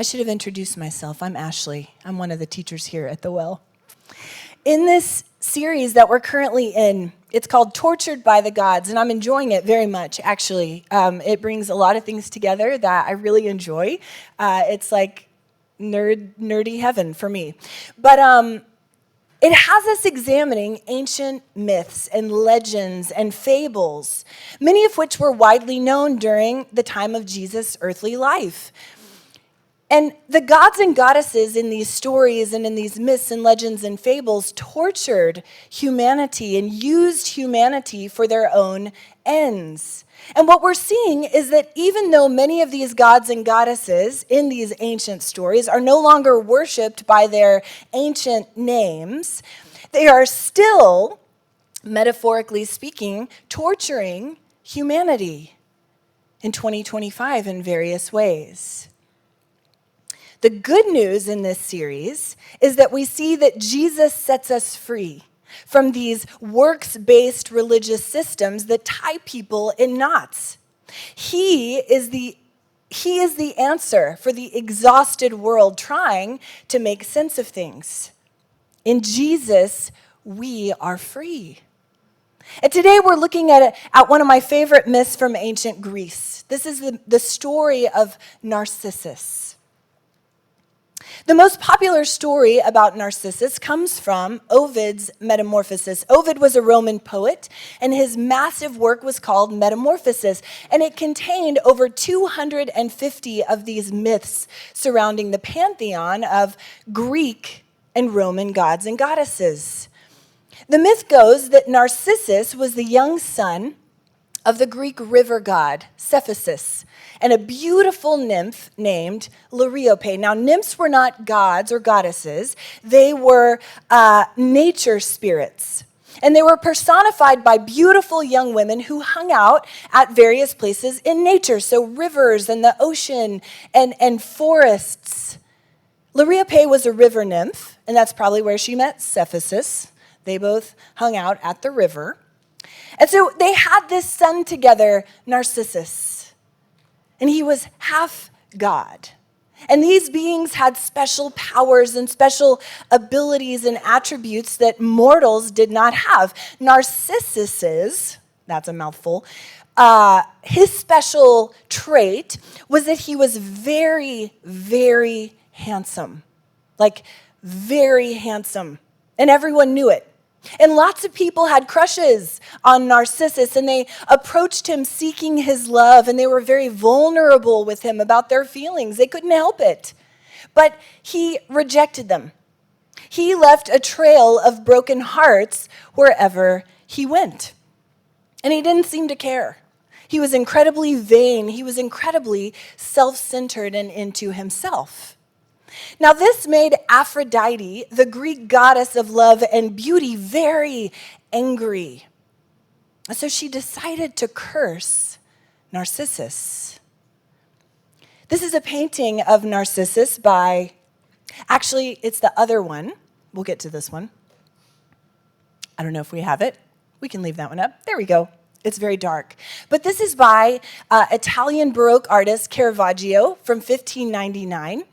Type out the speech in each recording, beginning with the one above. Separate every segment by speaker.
Speaker 1: should have introduced myself. I'm Ashley. I'm one of the teachers here at the Well. In this series that we're currently in, it's called Tortured by the Gods, and I'm enjoying it very much, actually. It brings a lot of things together that I really enjoy. It's like nerdy heaven for me. But it has us examining ancient myths and legends and fables, many of which were widely known during the time of Jesus' earthly life. And the gods and goddesses in these stories and in these myths and legends and fables tortured humanity and used humanity for their own ends. And what we're seeing is that even though many of these gods and goddesses in these ancient stories are no longer worshipped by their ancient names, they are still, metaphorically speaking, torturing humanity in 2025 in various ways. The good news in this series is that we see that Jesus sets us free from these works-based religious systems that tie people in knots. He is the answer for the exhausted world trying to make sense of things. In Jesus, we are free. And today we're looking at one of my favorite myths from ancient Greece. This is the story of Narcissus. The most popular story about Narcissus comes from Ovid's Metamorphoses. Ovid was a Roman poet, and his massive work was called Metamorphoses, and it contained over 250 of these myths surrounding the pantheon of Greek and Roman gods and goddesses. The myth goes that Narcissus was the young son of the Greek river god, Cephissus, and a beautiful nymph named Liriope. Now, nymphs were not gods or goddesses. They were nature spirits. And they were personified by beautiful young women who hung out at various places in nature, so rivers and the ocean and forests. Liriope was a river nymph, and that's probably where she met Cephissus. They both hung out at the river. And so they had this son together, Narcissus. And he was half God. And these beings had special powers and special abilities and attributes that mortals did not have. Narcissus's, that's a mouthful, his special trait was that he was very, very handsome. Like, very handsome. And everyone knew it. And lots of people had crushes on Narcissus, and they approached him seeking his love, and they were very vulnerable with him about their feelings. They couldn't help it. But he rejected them. He left a trail of broken hearts wherever he went. And he didn't seem to care. He was incredibly vain. He was incredibly self-centered and into himself. Now, this made Aphrodite, the Greek goddess of love and beauty, very angry. So she decided to curse Narcissus. This is a painting of Narcissus by, actually, it's the other one. We'll get to this one. I don't know if we have it. We can leave that one up. There we go. It's very dark. But this is by Italian Baroque artist Caravaggio from 1599.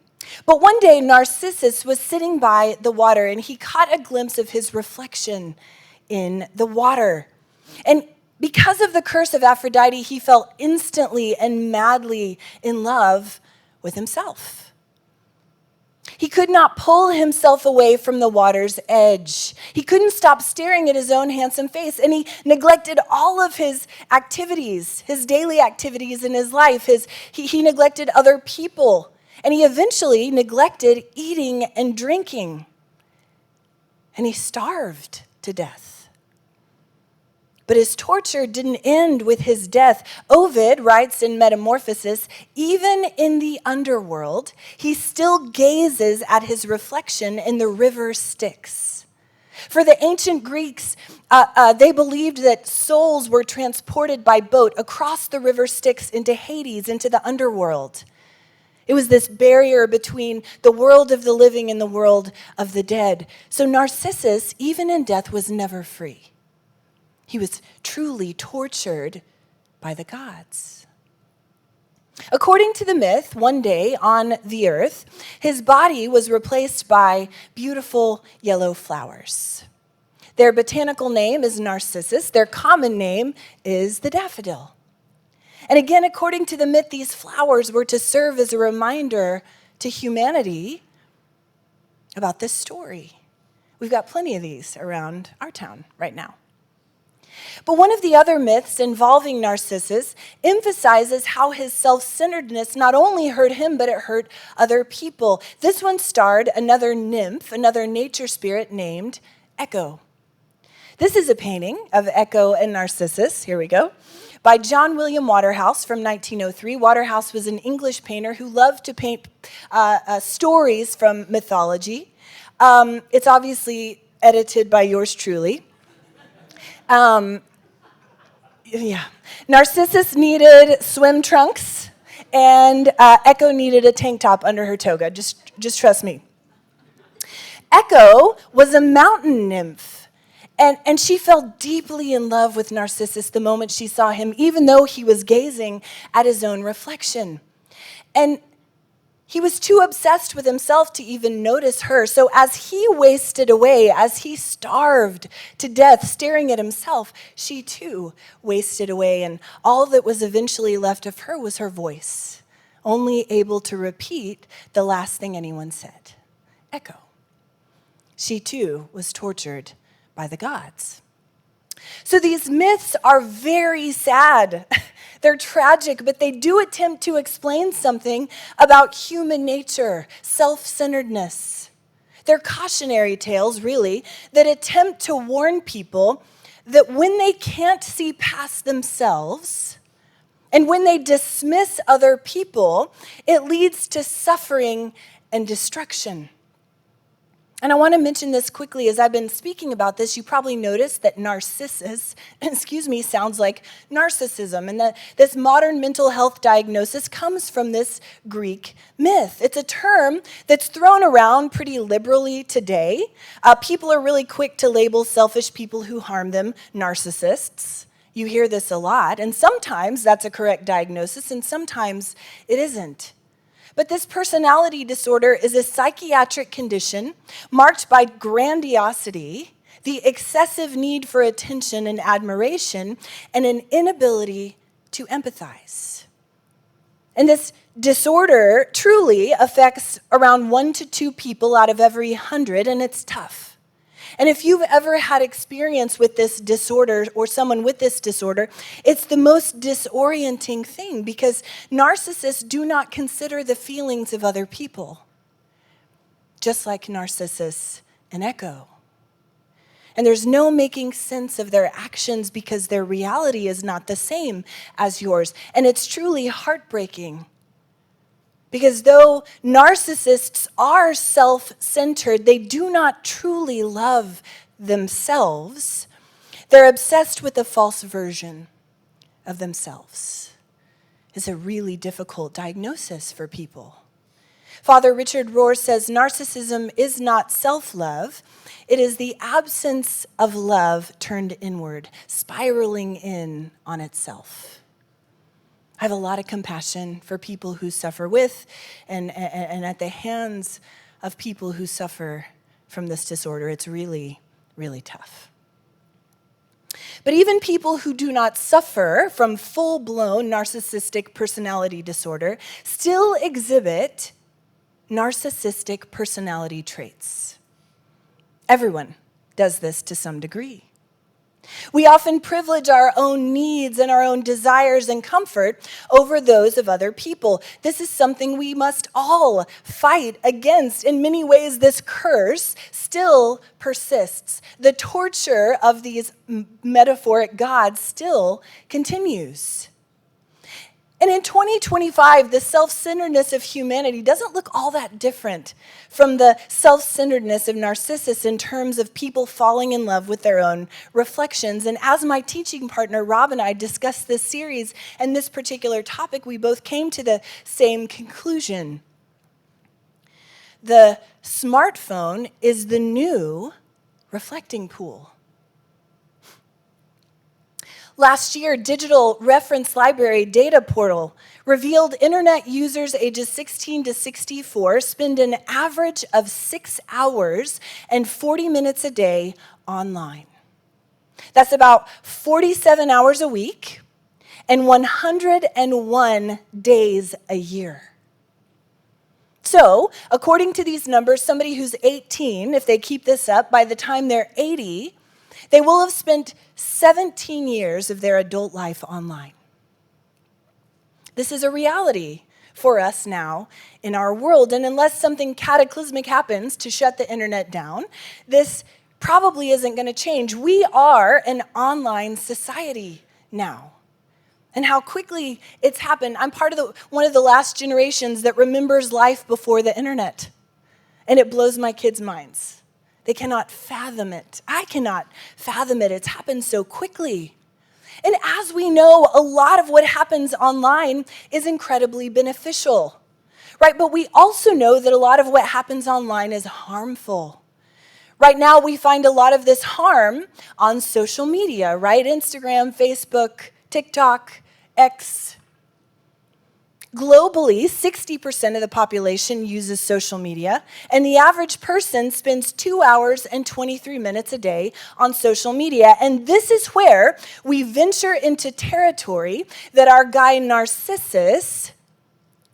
Speaker 1: But one day, Narcissus was sitting by the water, and he caught a glimpse of his reflection in the water. And because of the curse of Aphrodite, he fell instantly and madly in love with himself. He could not pull himself away from the water's edge. He couldn't stop staring at his own handsome face, and he neglected all of his activities, his daily activities in his life. He neglected other people. And he eventually neglected eating and drinking. And he starved to death. But his torture didn't end with his death. Ovid writes in Metamorphoses, even in the underworld, he still gazes at his reflection in the river Styx. For the ancient Greeks, they believed that souls were transported by boat across the river Styx into Hades, into the underworld. It was this barrier between the world of the living and the world of the dead. So Narcissus, even in death, was never free. He was truly tortured by the gods. According to the myth, one day on the earth, his body was replaced by beautiful yellow flowers. Their botanical name is Narcissus. Their common name is the daffodil. And again, according to the myth, these flowers were to serve as a reminder to humanity about this story. We've got plenty of these around our town right now. But one of the other myths involving Narcissus emphasizes how his self-centeredness not only hurt him, but it hurt other people. This one starred another nymph, another nature spirit named Echo. This is a painting of Echo and Narcissus, here we go, by John William Waterhouse from 1903. Waterhouse was an English painter who loved to paint stories from mythology. It's obviously edited by yours truly. Narcissus needed swim trunks, and Echo needed a tank top under her toga. Just trust me. Echo was a mountain nymph. And she fell deeply in love with Narcissus the moment she saw him, even though he was gazing at his own reflection. And he was too obsessed with himself to even notice her. So as he wasted away, as he starved to death staring at himself, she too wasted away. And all that was eventually left of her was her voice, only able to repeat the last thing anyone said, Echo. She too was tortured by the gods. So these myths are very sad. They're tragic, but they do attempt to explain something about human nature, self-centeredness. They're cautionary tales, really, that attempt to warn people that when they can't see past themselves and when they dismiss other people, it leads to suffering and destruction. And I want to mention this quickly. As I've been speaking about this, you probably noticed that Narcissus, sounds like narcissism. And that this modern mental health diagnosis comes from this Greek myth. It's a term that's thrown around pretty liberally today. People are really quick to label selfish people who harm them narcissists. You hear this a lot. And sometimes that's a correct diagnosis, and sometimes it isn't. But this personality disorder is a psychiatric condition marked by grandiosity, the excessive need for attention and admiration, and an inability to empathize. And this disorder truly affects around 1 to 2 people out of every 100, and it's tough. And if you've ever had experience with this disorder or someone with this disorder, it's the most disorienting thing because narcissists do not consider the feelings of other people, just like Narcissus and Echo. And there's no making sense of their actions because their reality is not the same as yours. And it's truly heartbreaking. Because though narcissists are self-centered, they do not truly love themselves. They're obsessed with a false version of themselves. It's a really difficult diagnosis for people. Father Richard Rohr says, narcissism is not self-love. It is the absence of love turned inward, spiraling in on itself. I have a lot of compassion for people who suffer with and at the hands of people who suffer from this disorder. It's really, really tough. But even people who do not suffer from full-blown narcissistic personality disorder still exhibit narcissistic personality traits. Everyone does this to some degree. We often privilege our own needs and our own desires and comfort over those of other people. This is something we must all fight against. In many ways, this curse still persists. The torture of these metaphoric gods still continues. And in 2025, the self-centeredness of humanity doesn't look all that different from the self-centeredness of Narcissus in terms of people falling in love with their own reflections. And as my teaching partner, Rob, and I discussed this series and this particular topic, we both came to the same conclusion. The smartphone is the new reflecting pool. Last year, Digital Reference Library Data Portal revealed internet users ages 16 to 64 spend an average of 6 hours and 40 minutes a day online. That's about 47 hours a week and 101 days a year. So, according to these numbers, somebody who's 18, if they keep this up, by the time they're 80, they will have spent 17 years of their adult life online. This is a reality for us now in our world, and unless something cataclysmic happens to shut the internet down, this probably isn't going to change. We are an online society now. And how quickly it's happened. I'm part of one of the last generations that remembers life before the internet. And it blows my kids' minds. They cannot fathom it. I cannot fathom it. It's happened so quickly. And as we know, a lot of what happens online is incredibly beneficial, right? But we also know that a lot of what happens online is harmful. Right now, we find a lot of this harm on social media, right? Instagram, Facebook, TikTok, X. Globally, 60% of the population uses social media, and the average person spends 2 hours and 23 minutes a day on social media. And this is where we venture into territory that our guy Narcissus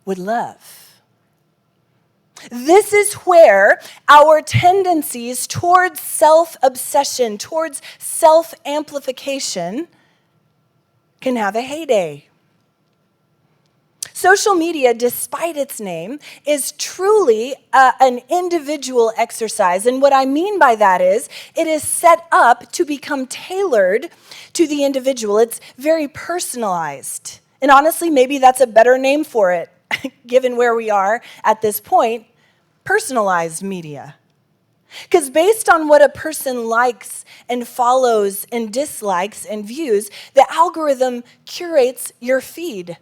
Speaker 1: would love. This is where our tendencies towards self-obsession, towards self-amplification, can have a heyday. Social media, despite its name, is truly an individual exercise. And what I mean by that is it is set up to become tailored to the individual. It's very personalized. And honestly, maybe that's a better name for it, given where we are at this point, personalized media. Because based on what a person likes and follows and dislikes and views, the algorithm curates your feed.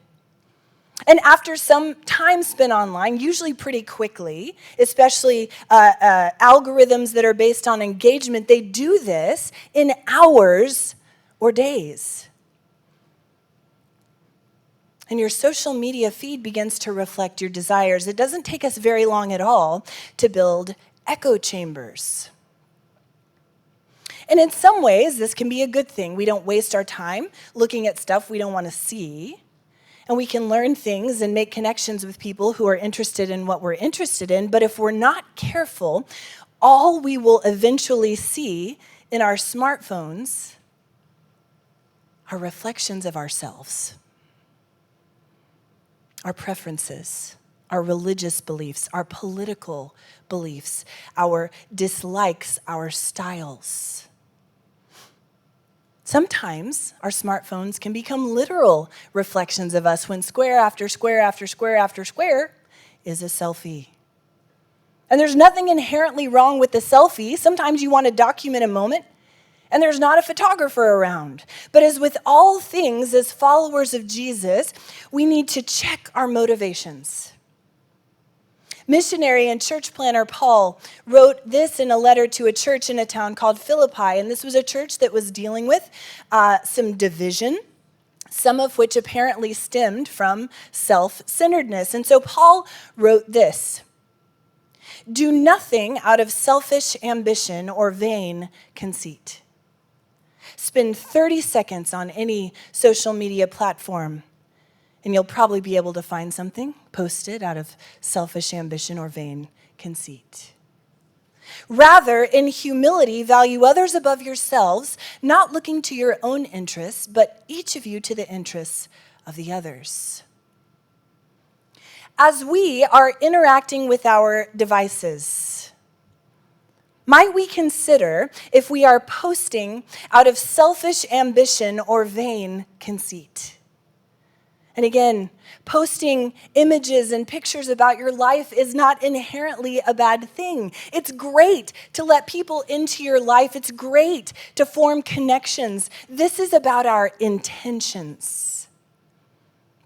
Speaker 1: And after some time spent online, usually pretty quickly, especially algorithms that are based on engagement, they do this in hours or days. And your social media feed begins to reflect your desires. It doesn't take us very long at all to build echo chambers. And in some ways, this can be a good thing. We don't waste our time looking at stuff we don't want to see. And we can learn things and make connections with people who are interested in what we're interested in. But if we're not careful, all we will eventually see in our smartphones are reflections of ourselves, our preferences, our religious beliefs, our political beliefs, our dislikes, our styles. Sometimes our smartphones can become literal reflections of us when square after square after square after square is a selfie. And there's nothing inherently wrong with the selfie. Sometimes you want to document a moment and there's not a photographer around. But as with all things, as followers of Jesus, we need to check our motivations. Missionary and church planner Paul wrote this in a letter to a church in a town called Philippi, and this was a church that was dealing with some division, some of which apparently stemmed from self-centeredness. And so Paul wrote this: "Do nothing out of selfish ambition or vain conceit." Spend 30 seconds on any social media platform, and you'll probably be able to find something posted out of selfish ambition or vain conceit. Rather, in humility, value others above yourselves, not looking to your own interests, but each of you to the interests of the others. As we are interacting with our devices, might we consider if we are posting out of selfish ambition or vain conceit? And again, posting images and pictures about your life is not inherently a bad thing. It's great to let people into your life. It's great to form connections. This is about our intentions.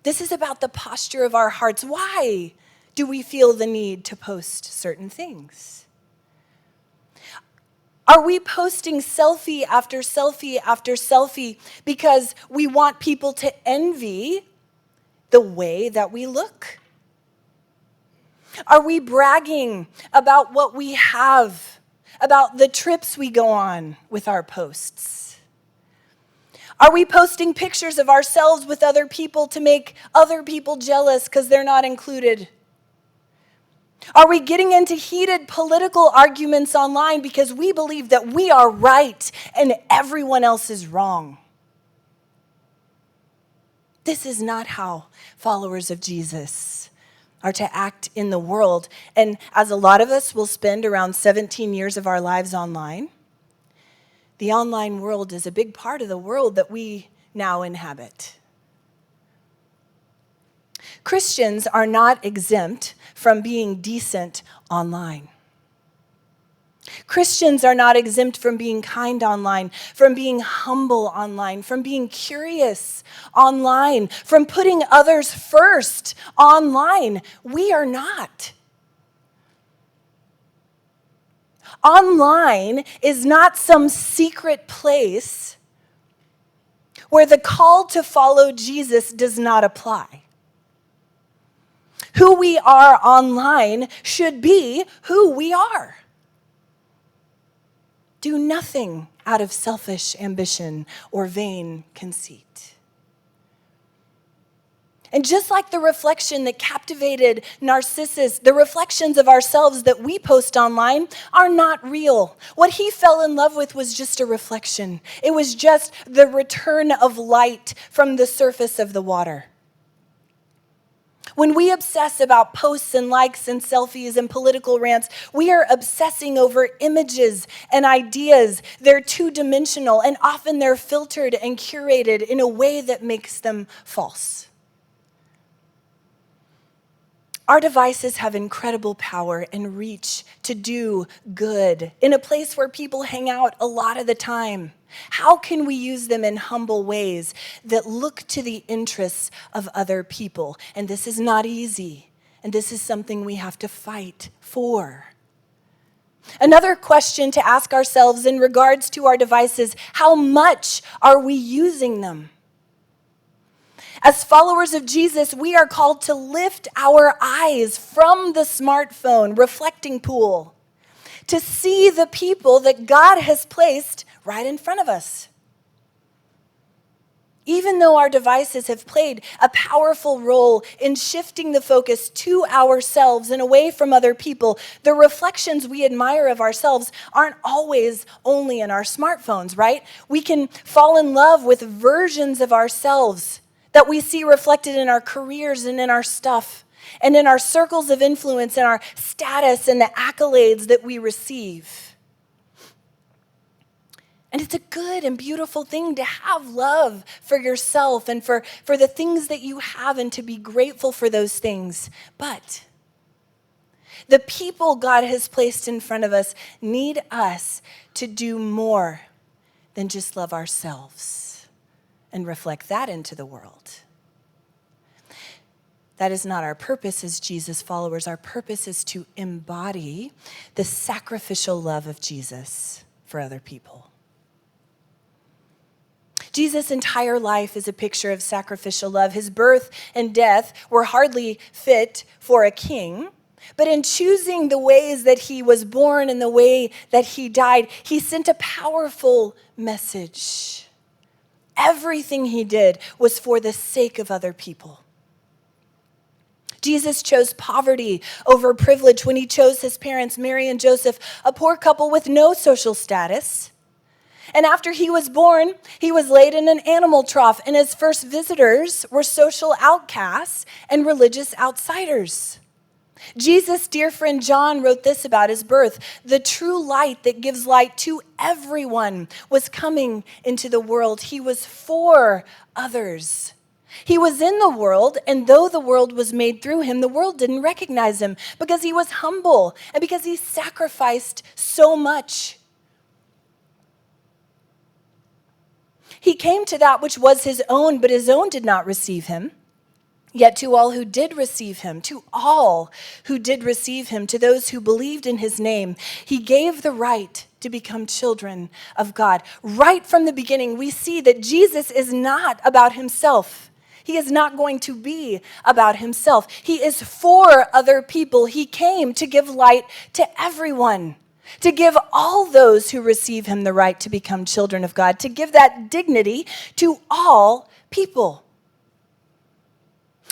Speaker 1: This is about the posture of our hearts. Why do we feel the need to post certain things? Are we posting selfie after selfie after selfie because we want people to envy the way that we look? Are we bragging about what we have, about the trips we go on with our posts? Are we posting pictures of ourselves with other people to make other people jealous because they're not included? Are we getting into heated political arguments online because we believe that we are right and everyone else is wrong? This is not how followers of Jesus are to act in the world. And as a lot of us will spend around 17 years of our lives online, the online world is a big part of the world that we now inhabit. Christians are not exempt from being decent online. Christians are not exempt from being kind online, from being humble online, from being curious online, from putting others first online. We are not. Online is not some secret place where the call to follow Jesus does not apply. Who we are online should be who we are. Do nothing out of selfish ambition or vain conceit. And just like the reflection that captivated Narcissus, the reflections of ourselves that we post online are not real. What he fell in love with was just a reflection. It was just the return of light from the surface of the water. When we obsess about posts and likes and selfies and political rants, we are obsessing over images and ideas. They're two-dimensional, and often they're filtered and curated in a way that makes them false. Our devices have incredible power and reach to do good in a place where people hang out a lot of the time. How can we use them in humble ways that look to the interests of other people? And this is not easy, and this is something we have to fight for. Another question to ask ourselves in regards to our devices: how much are we using them? As followers of Jesus, we are called to lift our eyes from the smartphone reflecting pool to see the people that God has placed right in front of us. Even though our devices have played a powerful role in shifting the focus to ourselves and away from other people, the reflections we admire of ourselves aren't always only in our smartphones, right? We can fall in love with versions of ourselves that we see reflected in our careers and in our stuff, and in our circles of influence and our status and the accolades that we receive. And it's a good and beautiful thing to have love for yourself and for the things that you have and to be grateful for those things. But the people God has placed in front of us need us to do more than just love ourselves and reflect that into the world. That is not our purpose as Jesus followers. Our purpose is to embody the sacrificial love of Jesus for other people. Jesus' entire life is a picture of sacrificial love. His birth and death were hardly fit for a king, but in choosing the ways that he was born and the way that he died, he sent a powerful message. Everything he did was for the sake of other people. Jesus chose poverty over privilege when he chose his parents, Mary and Joseph, a poor couple with no social status. And after he was born, he was laid in an animal trough, and his first visitors were social outcasts and religious outsiders. Jesus' dear friend John wrote this about his birth: the true light that gives light to everyone was coming into the world. He was for others. He was in the world, and though the world was made through him, the world didn't recognize him because he was humble and because he sacrificed so much. He came to that which was his own, but his own did not receive him. Yet to all who did receive him, to those who believed in his name, he gave the right to become children of God. Right from the beginning, we see that Jesus is not about himself. He is not going to be about himself. He is for other people. He came to give light to everyone, to give all those who receive him the right to become children of God, to give that dignity to all people.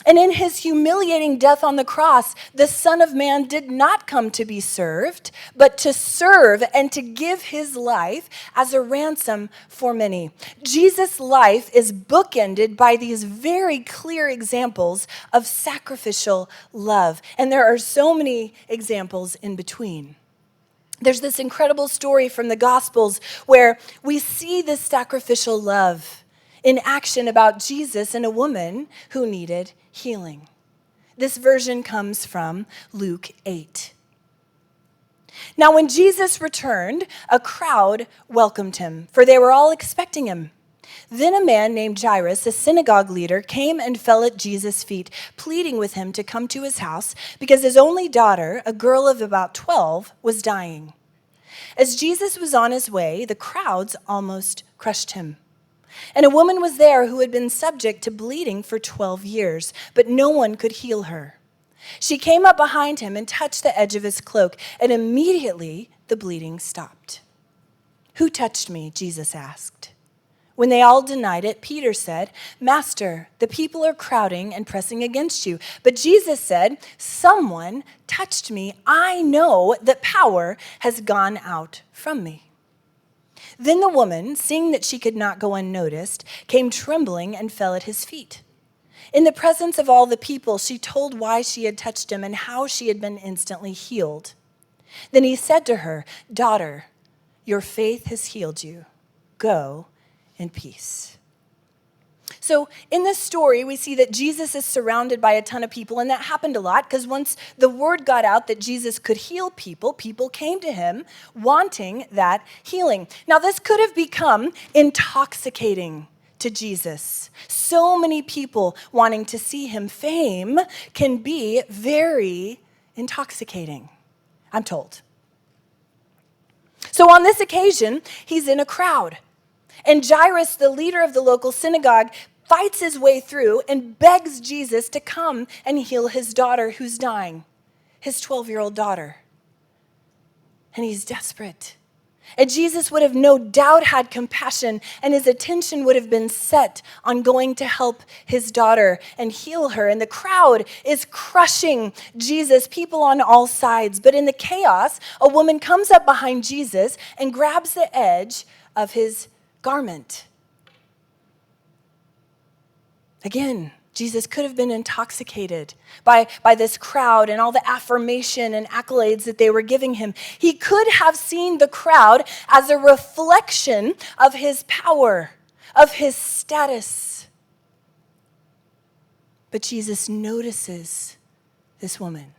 Speaker 1: And in his humiliating death on the cross, the Son of Man did not come to be served, but to serve and to give his life as a ransom for many. Jesus' life is bookended by these very clear examples of sacrificial love. And there are so many examples in between. There's this incredible story from the Gospels where we see this sacrificial love in action about Jesus and a woman who needed healing. This version comes from Luke 8. Now, when Jesus returned, a crowd welcomed him, for they were all expecting him. Then a man named Jairus, a synagogue leader, came and fell at Jesus' feet, pleading with him to come to his house because his only daughter, a girl of about 12, was dying. As Jesus was on his way, the crowds almost crushed him. And a woman was there who had been subject to bleeding for 12 years, but no one could heal her. She came up behind him and touched the edge of his cloak, and immediately the bleeding stopped. "Who touched me?" Jesus asked. When they all denied it, Peter said, "Master, the people are crowding and pressing against you." But Jesus said, "Someone touched me. I know that power has gone out from me." Then the woman, seeing that she could not go unnoticed, came trembling and fell at his feet. In the presence of all the people, she told why she had touched him and how she had been instantly healed. Then he said to her, "Daughter, your faith has healed you. Go in peace." So in this story, we see that Jesus is surrounded by a ton of people, and that happened a lot because once the word got out that Jesus could heal people, people came to him wanting that healing. Now, this could have become intoxicating to Jesus. So many people wanting to see him. Fame can be very intoxicating, I'm told. So on this occasion, he's in a crowd. And Jairus, the leader of the local synagogue, fights his way through and begs Jesus to come and heal his daughter who's dying, his 12-year-old daughter. And he's desperate. And Jesus would have no doubt had compassion, and his attention would have been set on going to help his daughter and heal her. And the crowd is crushing Jesus, people on all sides. But in the chaos, a woman comes up behind Jesus and grabs the edge of his garment. Again, Jesus could have been intoxicated by this crowd and all the affirmation and accolades that they were giving him. He could have seen the crowd as a reflection of his power, of his status. But Jesus notices this woman.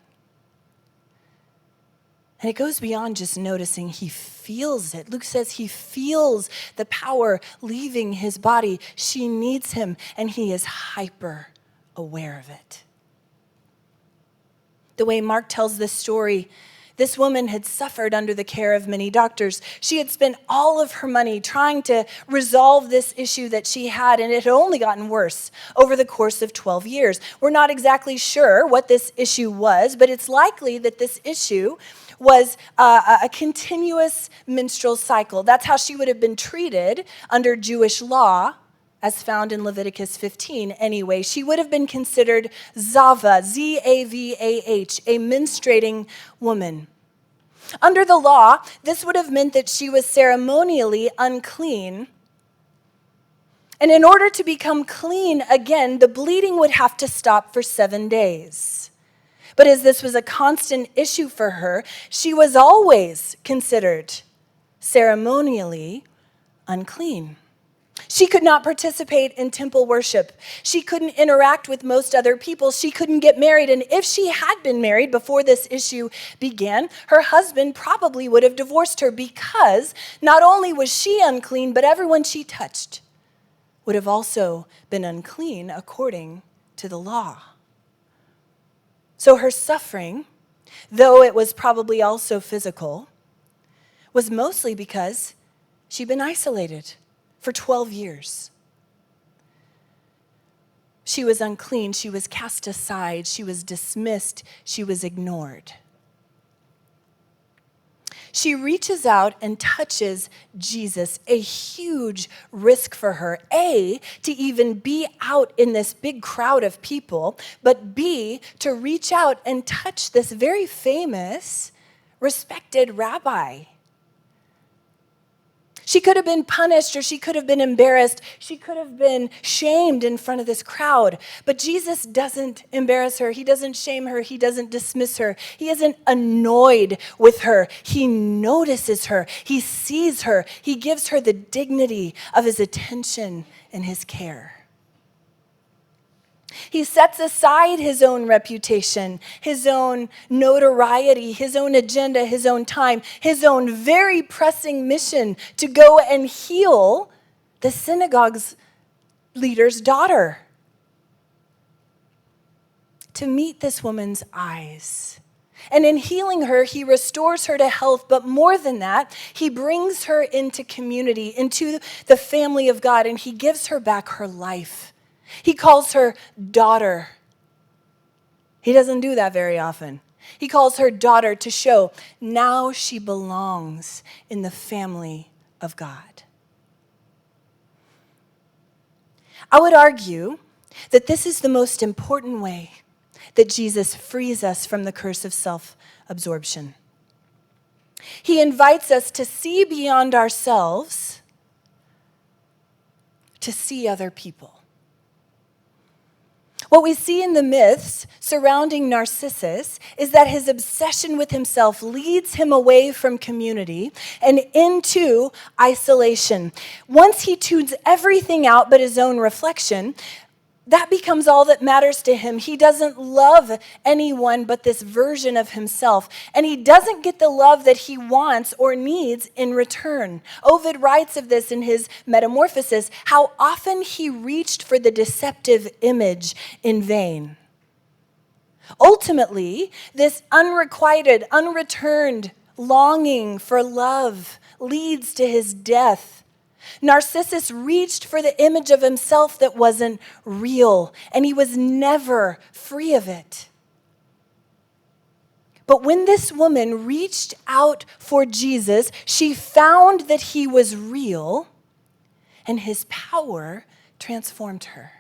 Speaker 1: And it goes beyond just noticing, he feels it. Luke says he feels the power leaving his body. She needs him, and he is hyper aware of it. The way Mark tells this story, this woman had suffered under the care of many doctors. She had spent all of her money trying to resolve this issue that she had, and it had only gotten worse over the course of 12 years. We're not exactly sure what this issue was, but it's likely that this issue was a continuous menstrual cycle. That's how she would have been treated under Jewish law, as found in Leviticus 15 anyway. She would have been considered Zava, Z-A-V-A-H, a menstruating woman. Under the law, this would have meant that she was ceremonially unclean. And in order to become clean again, the bleeding would have to stop for 7 days. But as this was a constant issue for her, she was always considered ceremonially unclean. She could not participate in temple worship. She couldn't interact with most other people. She couldn't get married. And if she had been married before this issue began, her husband probably would have divorced her because not only was she unclean, but everyone she touched would have also been unclean according to the law. So her suffering, though it was probably also physical, was mostly because she'd been isolated for 12 years. She was unclean, she was cast aside, she was dismissed, she was ignored. She reaches out and touches Jesus, a huge risk for her. A, to even be out in this big crowd of people, but B, to reach out and touch this very famous, respected rabbi. She could have been punished, or she could have been embarrassed. She could have been shamed in front of this crowd. But Jesus doesn't embarrass her. He doesn't shame her. He doesn't dismiss her. He isn't annoyed with her. He notices her. He sees her. He gives her the dignity of his attention and his care. He sets aside his own reputation, his own notoriety, his own agenda, his own time, his own very pressing mission to go and heal the synagogue's leader's daughter. To meet this woman's eyes. And in healing her, he restores her to health, but more than that, he brings her into community, into the family of God, and he gives her back her life. He calls her daughter. He doesn't do that very often. He calls her daughter to show now she belongs in the family of God. I would argue that this is the most important way that Jesus frees us from the curse of self-absorption. He invites us to see beyond ourselves, to see other people. What we see in the myths surrounding Narcissus is that his obsession with himself leads him away from community and into isolation. Once he tunes everything out but his own reflection, that becomes all that matters to him. He doesn't love anyone but this version of himself, and he doesn't get the love that he wants or needs in return. Ovid writes of this in his Metamorphosis, how often he reached for the deceptive image in vain. Ultimately, this unrequited, unreturned longing for love leads to his death. Narcissus reached for the image of himself that wasn't real, and he was never free of it. But when this woman reached out for Jesus, she found that he was real, and his power transformed her,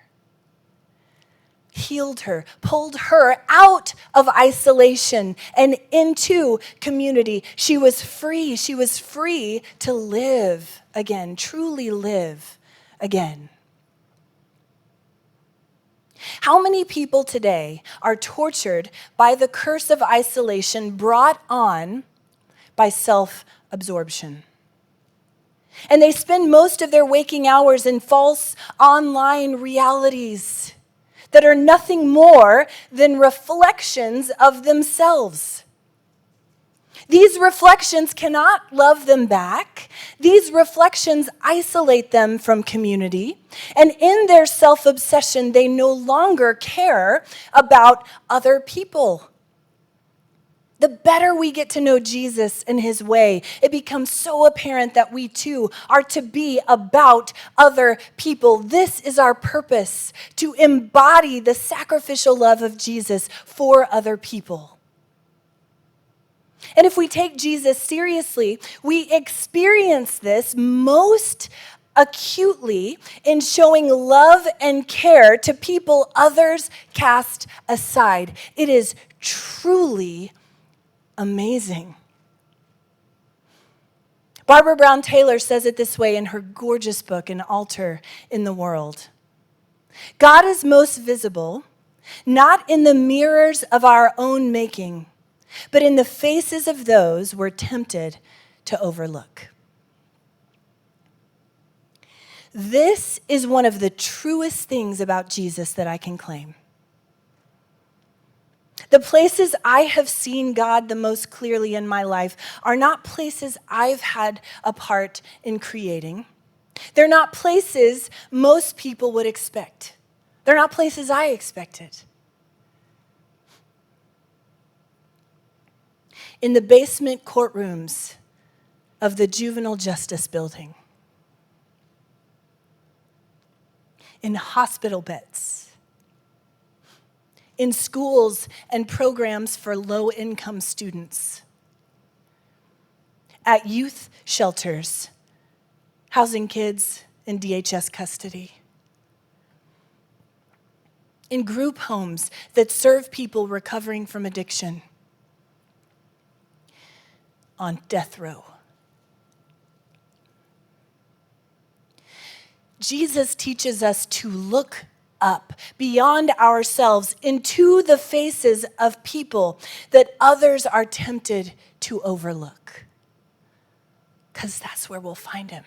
Speaker 1: healed her, pulled her out of isolation and into community. She was free. She was free to live again, truly live again. How many people today are tortured by the curse of isolation brought on by self-absorption? And they spend most of their waking hours in false online realities that are nothing more than reflections of themselves. These reflections cannot love them back. These reflections isolate them from community. And in their self-obsession, they no longer care about other people. The better we get to know Jesus and his way, it becomes so apparent that we too are to be about other people. This is our purpose, to embody the sacrificial love of Jesus for other people. And if we take Jesus seriously, we experience this most acutely in showing love and care to people others cast aside. It is truly amazing. Barbara Brown Taylor says it this way in her gorgeous book, An Altar in the World. God is most visible, not in the mirrors of our own making, but in the faces of those we're tempted to overlook. This is one of the truest things about Jesus that I can claim. The places I have seen God the most clearly in my life are not places I've had a part in creating. They're not places most people would expect. They're not places I expected. In the basement courtrooms of the juvenile justice building, in hospital beds, in schools and programs for low-income students, at youth shelters, housing kids in DHS custody, in group homes that serve people recovering from addiction, on death row. Jesus teaches us to look up beyond ourselves into the faces of people that others are tempted to overlook, because that's where we'll find him.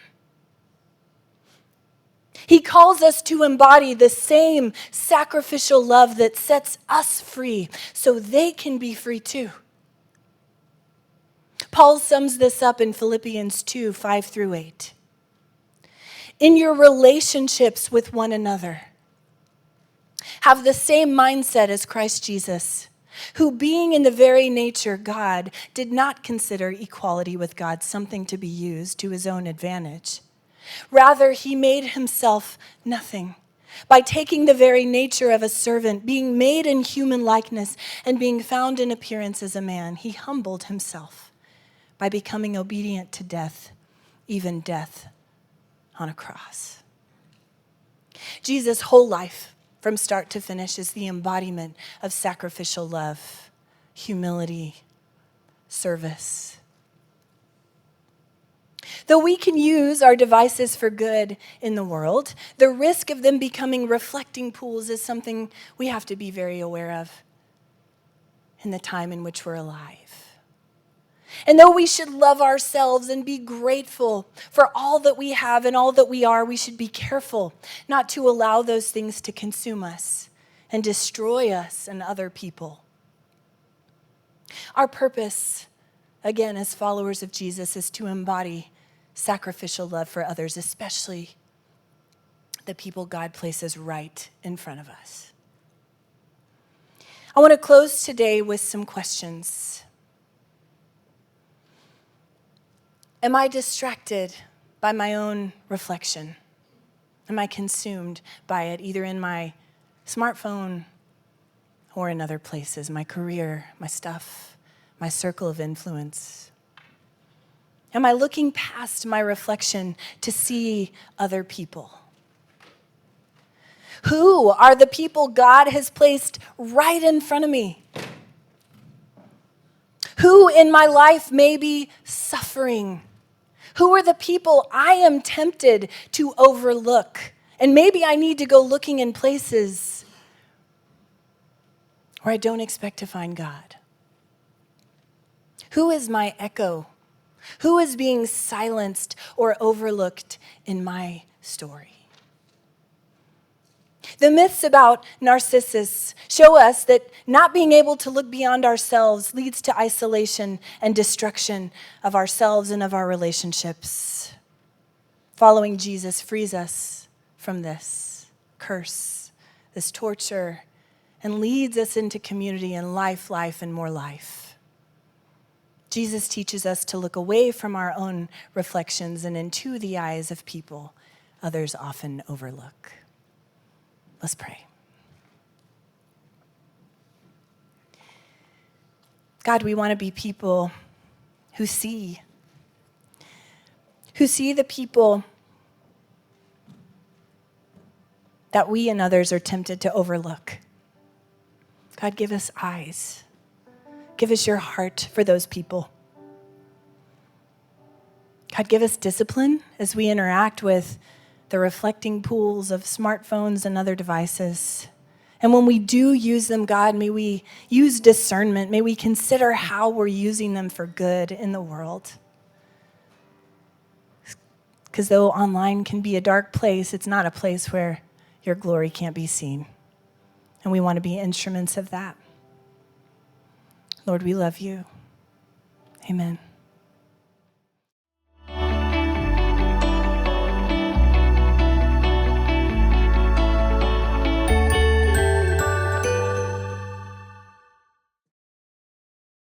Speaker 1: He calls us to embody the same sacrificial love that sets us free so they can be free too. Paul sums this up in Philippians 2, 5-8. In your relationships with one another, have the same mindset as Christ Jesus, who being in the very nature God, did not consider equality with God something to be used to his own advantage. Rather, he made himself nothing by taking the very nature of a servant, being made in human likeness, and being found in appearance as a man. He humbled himself by becoming obedient to death, even death on a cross. Jesus' whole life, from start to finish, is the embodiment of sacrificial love, humility, service. Though we can use our devices for good in the world, the risk of them becoming reflecting pools is something we have to be very aware of in the time in which we're alive. And though we should love ourselves and be grateful for all that we have and all that we are, we should be careful not to allow those things to consume us and destroy us and other people. Our purpose, again, as followers of Jesus, is to embody sacrificial love for others, especially the people God places right in front of us. I want to close today with some questions. Am I distracted by my own reflection? Am I consumed by it, either in my smartphone or in other places, my career, my stuff, my circle of influence? Am I looking past my reflection to see other people? Who are the people God has placed right in front of me? Who in my life may be suffering? Who are the people I am tempted to overlook? And maybe I need to go looking in places where I don't expect to find God. Who is my echo? Who is being silenced or overlooked in my story? The myths about Narcissus show us that not being able to look beyond ourselves leads to isolation and destruction of ourselves and of our relationships. Following Jesus frees us from this curse, this torture, and leads us into community and life, and more life. Jesus teaches us to look away from our own reflections and into the eyes of people others often overlook. Let's pray. God, we want to be people who see the people that we and others are tempted to overlook. God, give us eyes. Give us your heart for those people. God, give us discipline as we interact with the reflecting pools of smartphones and other devices. And when we do use them, God, may we use discernment. May we consider how we're using them for good in the world. Because though online can be a dark place, it's not a place where your glory can't be seen. And we want to be instruments of that. Lord, we love you. Amen.